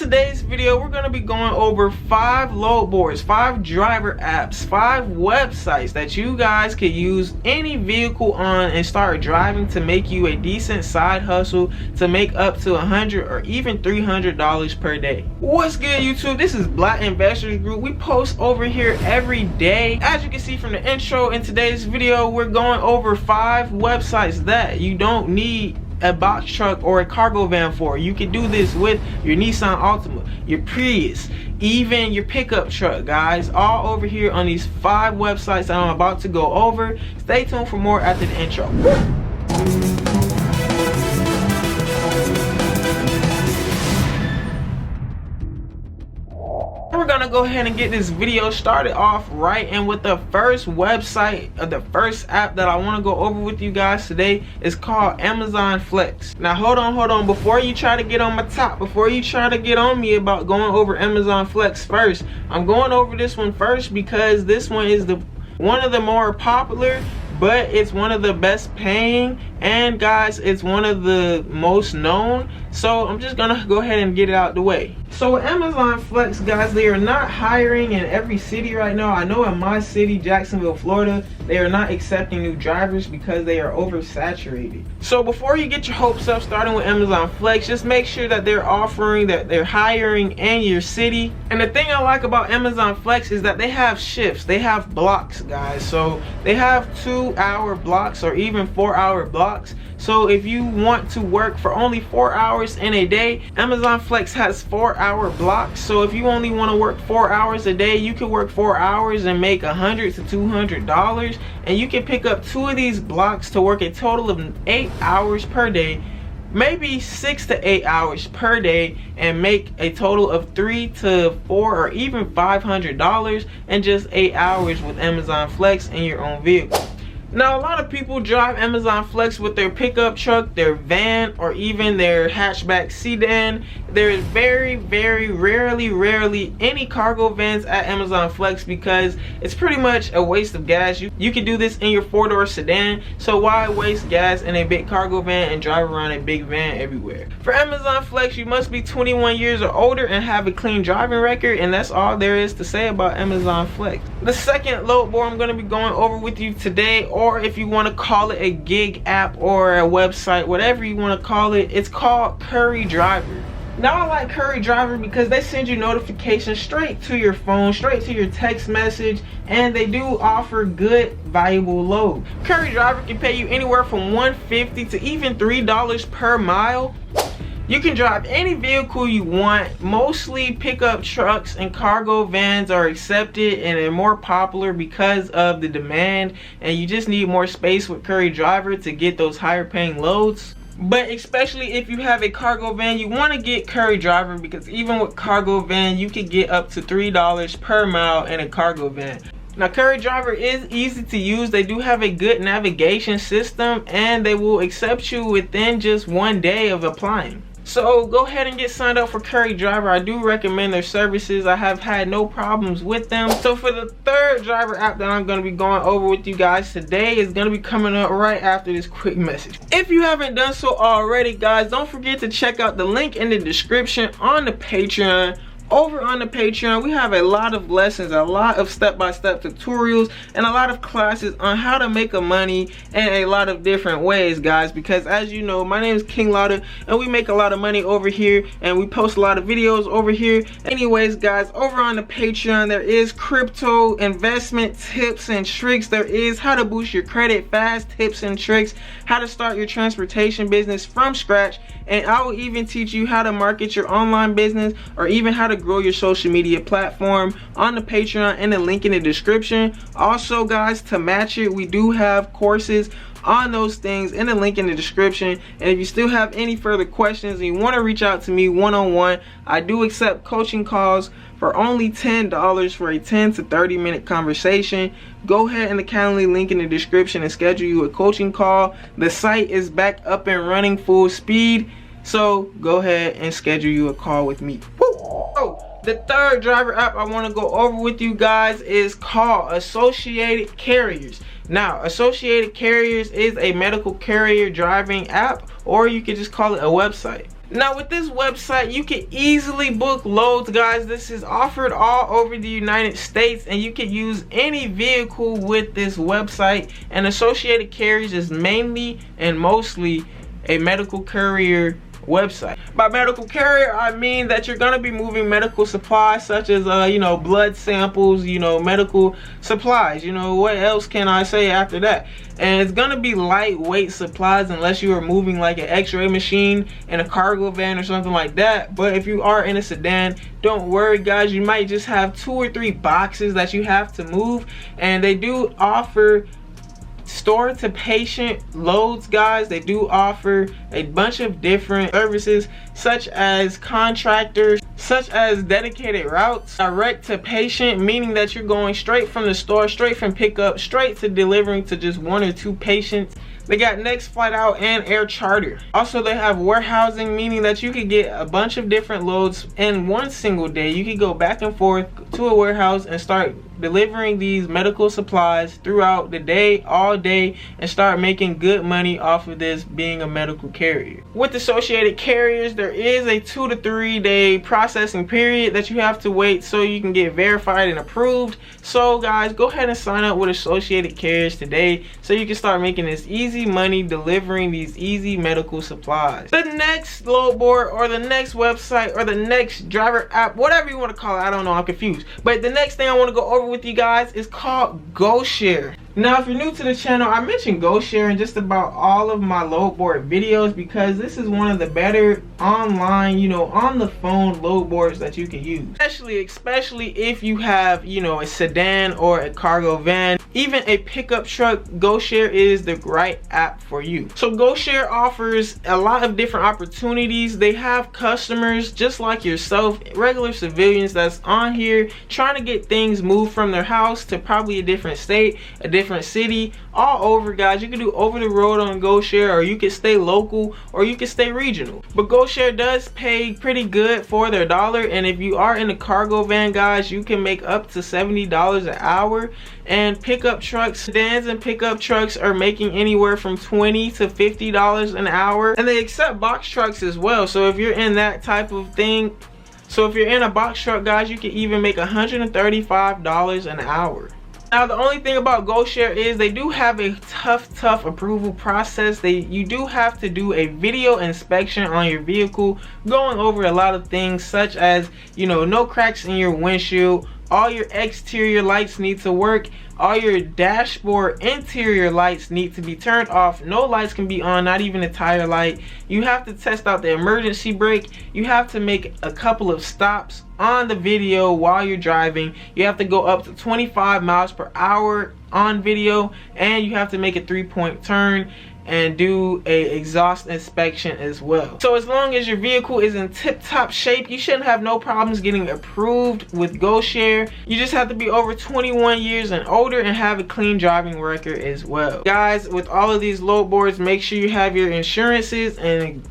today's video, we're going to be going over 5 load boards, 5 driver apps, 5 websites that you guys could use any vehicle on and start driving to make you a decent side hustle to make up to $100 or even $300 per day. What's good, YouTube? This is Black Investors Group. We post over here every day. As you can see from the intro, in today's video, we're going over 5 websites that you don't need a box truck or a cargo van for. You can do this with your Nissan Altima, your Prius, even your pickup truck, guys, all over here on these 5 websites that I'm about to go over. Stay tuned for more after the intro. We're gonna go ahead and get this video started off right, and with the first website or the first app that I want to go over with you guys today is called Amazon Flex. Now hold on, before you try to get on my top, before you try to get on me about going over Amazon Flex first, I'm going over this one first because this one is one of the more popular, but it's one of the best paying, and guys, it's one of the most known. So I'm just gonna go ahead and get it out the way. So Amazon Flex, guys, they are not hiring in every city right now. I know in my city, Jacksonville, Florida, they are not accepting new drivers because they are oversaturated. So before you get your hopes up starting with Amazon Flex, just make sure that they're offering, that they're hiring in your city. And the thing I like about Amazon Flex is that they have shifts, they have blocks, guys. So they have 2-hour blocks or even 4-hour blocks. So if you want to work for only 4 hours in a day, Amazon Flex has 4-hour blocks. So if you only want to work 4 hours a day, you can work 4 hours and make $100 to $200, and you can pick up 2 of these blocks to work a total of 8 hours per day, maybe 6 to 8 hours per day, and make a total of $300 to $400 or even $500 in just 8 hours with Amazon Flex in your own vehicle. Now, a lot of people drive Amazon Flex with their pickup truck, their van, or even their hatchback sedan. There is very rarely any cargo vans at Amazon Flex because it's pretty much a waste of gas. You can do this in your 4-door sedan, so why waste gas in a big cargo van and drive around a big van everywhere? For Amazon Flex, you must be 21 years or older and have a clean driving record, and that's all there is to say about Amazon Flex. The second load board I'm going to be going over with you today, or if you want to call it a gig app or a website, whatever you want to call it, it's called Carriage. Now I like Carriage because they send you notifications straight to your phone, straight to your text message, and they do offer good valuable load. Carriage can pay you anywhere from $150 to even $3 per mile. You can drive any vehicle you want. Mostly pickup trucks and cargo vans are accepted and are more popular because of the demand, and you just need more space with Carriage to get those higher paying loads. But especially if you have a cargo van, you want to get Carriage because even with cargo van, you could get up to $3 per mile in a cargo van. Now, Carriage is easy to use. They do have a good navigation system, and they will accept you within just 1 day of applying. So go ahead and get signed up for Carriage. I do recommend their services. I have had no problems with them. So for the third driver app that I'm going to be going over with you guys today is going to be coming up right after this quick message. If you haven't done so already, guys, don't forget to check out the link in the description on the Patreon. Over on the Patreon, we have a lot of lessons, a lot of step-by-step tutorials, and a lot of classes on how to make money in a lot of different ways, guys, because as you know, my name is KINGLATTA, and we make a lot of money over here, and we post a lot of videos over here. Anyways, guys, over on the Patreon, there is crypto investment tips and tricks. There is how to boost your credit fast tips and tricks, how to start your transportation business from scratch, and I will even teach you how to market your online business or even how to grow your social media platform on the Patreon, and the link in the description. Also, guys, to match it, we do have courses on those things in the link in the description. And if you still have any further questions and you want to reach out to me one-on-one, I do accept coaching calls for only $10 for a 10 to 30 minute conversation. Go ahead in the Calendly link in the description and schedule you a coaching call. The site is back up and running full speed, so go ahead and schedule you a call with me. Woo! Oh, the third driver app I want to go over with you guys is called Associated Carriers. Now, Associated Carriers is a medical carrier driving app, or you could just call it a website. Now with this website, you can easily book loads, guys. This is offered all over the United States, and you can use any vehicle with this website. And Associated Carriage is mainly and mostly a medical courier website. By medical carrier, I mean that you're going to be moving medical supplies such as blood samples, medical supplies. What else can I say after that? And it's going to be lightweight supplies unless you are moving like an x-ray machine in a cargo van or something like that. But if you are in a sedan, don't worry, guys, you might just have 2 or 3 boxes that you have to move. And they do offer store to patient loads, guys. They do offer a bunch of different services such as contractors, such as dedicated routes, direct to patient, meaning that you're going straight from the store, straight from pickup, straight to delivering to just 1 or 2 patients. They got next flight out and air charter. Also, they have warehousing, meaning that you could get a bunch of different loads in one single day. You could go back and forth to a warehouse and start delivering these medical supplies throughout the day, all day, and start making good money off of this being a medical carrier. With Associated Carriers, there is a 2 to 3 day processing period that you have to wait so you can get verified and approved. So guys, go ahead and sign up with Associated Carriers today so you can start making this easy money delivering these easy medical supplies. The next load board or the next website or the next driver app, whatever you want to call it, I don't know, I'm confused. But the next thing I want to go over with you guys is called GoShare. Now, if you're new to the channel, I mentioned GoShare in just about all of my load board videos because this is one of the better online, on the phone load boards that you can use. Especially if you have, a sedan or a cargo van, even a pickup truck, GoShare is the right app for you. So GoShare offers a lot of different opportunities. They have customers just like yourself, regular civilians that's on here trying to get things moved from their house to probably a different state, a different city, all over, guys. You can do over the road on GoShare, or you can stay local, or you can stay regional. But GoShare does pay pretty good for their dollar, and if you are in a cargo van, guys, you can make up to $70 an hour. And pickup trucks, sedans and pickup trucks are making anywhere from $20 to $50 an hour. And they accept box trucks as well. So if you're in that type of thing, so if you're in a box truck, guys, you can even make $135 an hour. Now, the only thing about GoShare is they do have a tough approval process. You do have to do a video inspection on your vehicle, going over a lot of things such as, no cracks in your windshield, all your exterior lights need to work, all your dashboard interior lights need to be turned off, no lights can be on, not even a tire light. You have to test out the emergency brake. You have to make a couple of stops on the video while you're driving. You have to go up to 25 miles per hour on video, and you have to make a 3-point turn and do a exhaust inspection as well. So as long as your vehicle is in tip-top shape, you shouldn't have no problems getting approved with GoShare. You just have to be over 21 years and older and have a clean driving record as well. Guys, with all of these load boards, make sure you have your insurances, and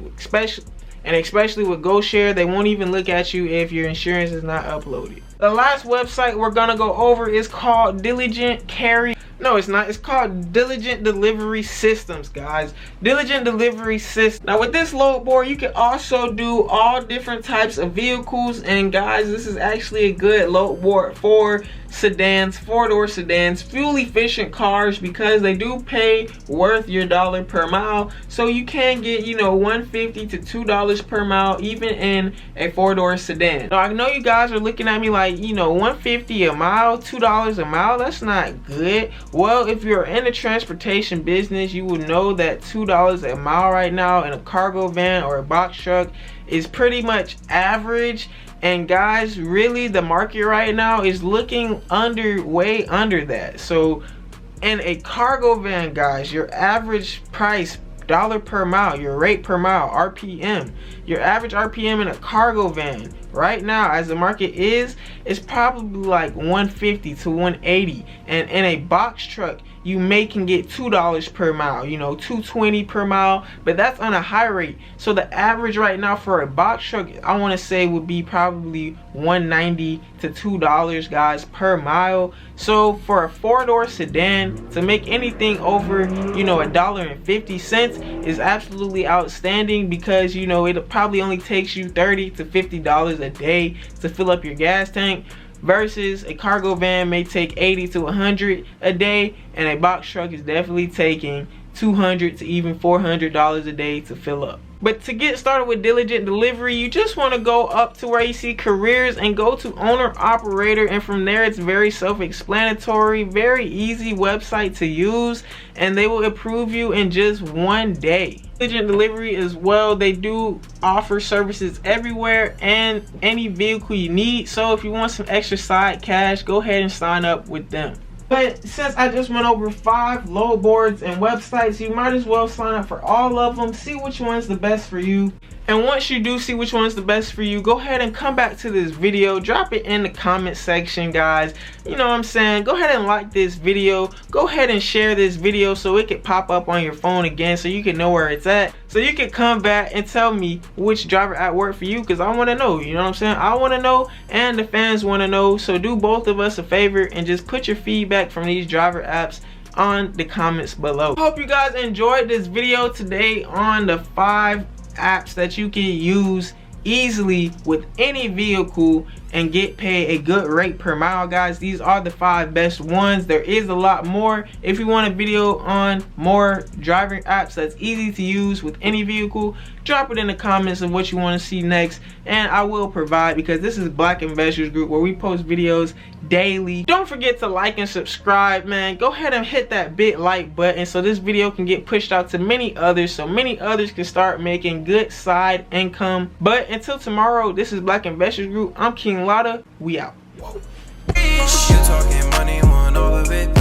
especially with GoShare, they won't even look at you if your insurance is not uploaded. The last website we're gonna go over is called Diligent Carry. No, it's not. It's called Diligent Delivery Systems, guys. Diligent Delivery Systems. Now, with this load board, you can also do all different types of vehicles. And guys, this is actually a good load board for sedans, 4-door sedans, fuel efficient cars, because they do pay worth your dollar per mile. So you can get, $1.50 to $2 per mile, even in a 4-door sedan. Now, I know you guys are looking at me like, $1.50 a mile, $2 a mile, that's not good. Well, if you're in the transportation business, you will know that $2 a mile right now in a cargo van or a box truck is pretty much average. And guys, really the market right now is looking way under that. So in a cargo van, guys, your average price, dollar per mile, your rate per mile, RPM, your average RPM in a cargo van right now, as the market is probably like 150 to 180. And in a box truck, you can get $2 per mile, you know, $2.20 per mile, but that's on a high rate. So the average right now for a box truck, I want to say, would be probably $1.90 to $2 guys per mile. So for a 4-door sedan to make anything over, you know, $1.50 is absolutely outstanding, because you know it probably only takes you $30 to $50 a day to fill up your gas tank, versus a cargo van may take $80 to $100 a day, and a box truck is definitely taking $200 to even $400 a day to fill up. But to get started with diligent delivery, you just want to go up to where you see careers and go to owner operator, and from there it's very self-explanatory, very easy website to use, and they will approve you in just 1 day. Diligent delivery as well, they do offer services everywhere and any vehicle you need, so if you want some extra side cash, go ahead and sign up with them. But since I just went over 5 load boards and websites, you might as well sign up for all of them, see which one's the best for you. And once you do see which one's the best for you, go ahead and come back to this video, drop it in the comment section, guys. You know what I'm saying? Go ahead and like this video, go ahead and share this video so it can pop up on your phone again, so you can know where it's at, so you can come back and tell me which driver app worked for you, because I want to know, you know what I'm saying? I want to know, and the fans want to know. So do both of us a favor and just put your feedback from these driver apps on the comments below. I hope you guys enjoyed this video today on the 5 apps that you can use easily with any vehicle and get paid a good rate per mile, guys. These are the 5 best ones. There is a lot more. If you want a video on more driving apps that's easy to use with any vehicle, drop it in the comments of what you want to see next, and I will provide, because this is Black Investors Group, where we post videos daily. Don't forget to like and subscribe, man. Go ahead and hit that big like button so this video can get pushed out to many others, so many others can start making good side income. But until tomorrow, this is Black Investors Group. I'm KINGLATTA. We out. You talking money, want all of it.